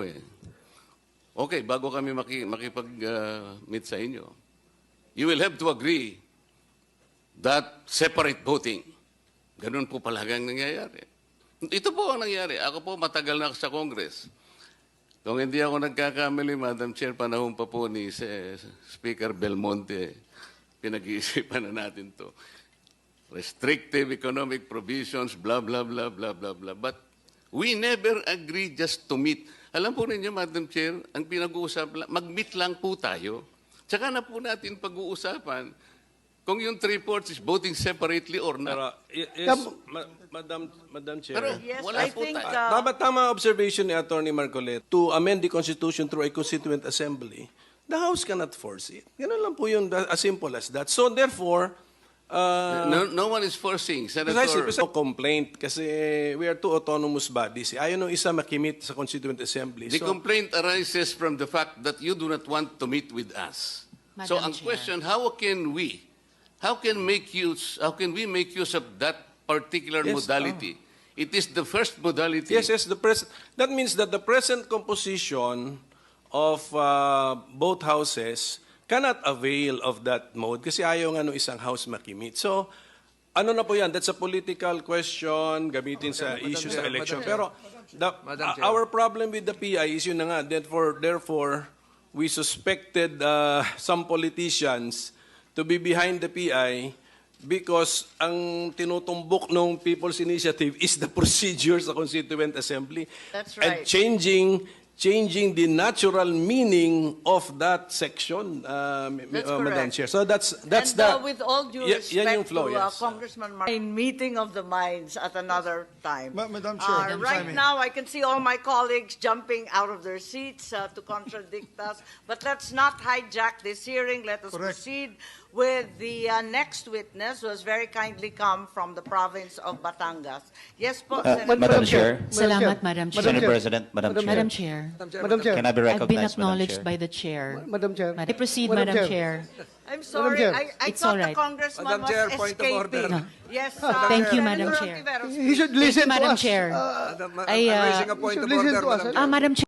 eh. Okay, bago kami makipag-meet sa inyo, you will have to agree that separate voting. Ganun po palagang nangyayari. Ito po ang nangyayari. Ako po matagal na sa Congress. Kung hindi ako nagkakamali, Madam Chair, panahon pa po ni Speaker Belmonte, pinag-iisipan na natin to. Restrictive economic provisions, blah, blah, blah, blah, blah, blah. But we never agree just to meet. Alam po ninyo, Madam Chair, ang pinag-uusap, mag-meet lang po tayo. Tsaka na po natin pag-uusapan kung yung 3/4 is voting separately or not. Pero, yes, Madam Chair. Pero Yes, wala I po think tayo. Tama observation ni Attorney Marcoleta. To amend the Constitution through a Constituent Assembly, the House cannot force it. Ganun lang po yun, as simple as that. So therefore, No one is forcing, Senator. precisely, no complaint kasi we are two autonomous bodies. Ayaw nung isa makimit sa Constituent Assembly. The complaint arises from the fact that you do not want to meet with us. So Madam ang Chair. question, how can we make use of that particular Yes, modality? It is the first modality. Yes, that means that the present composition of both houses cannot avail of that mode kasi ayaw nga nung isang house makimit. So, ano na po yan? That's a political question, gamitin sa issues sa election. Pero our problem with the PI is yun na nga. Therefore, we suspected some politicians to be behind the PI because ang tinutumbok ng People's Initiative is the procedure sa Constituent Assembly. That's And right. changing the natural meaning of that section, That's Madam correct. Chair. So that's and the with all due yan yung respect flow, to yes. Congressman Martin, meeting of the minds at another time. Madam Chair, Right now, I can see all my colleagues jumping out of their seats to contradict us. But let's not hijack this hearing. Let us Correct. proceed with the next witness, who has very kindly come from the province of Batangas. Yes, po, Senator. Madam Chair, Salamat, Madam Chair. Senate President, Madam Chair. Madam Chair. Madam Chair, Can I be I've been recognized, Madam acknowledged Chair? by the chair. Madam Chair. May proceed, Madam Madam Chair. Chair. I'm sorry. Chair. I It's thought all the right. congressman Madam was Chair, point of order. escaping. No. Yes, Thank you, Senator Madam Chair. Ontiveros, He should Thank listen you, to Madam us. Chair. I'm I, raising a point should of listen order, to us, Madam eh? Chair. Madam Chair.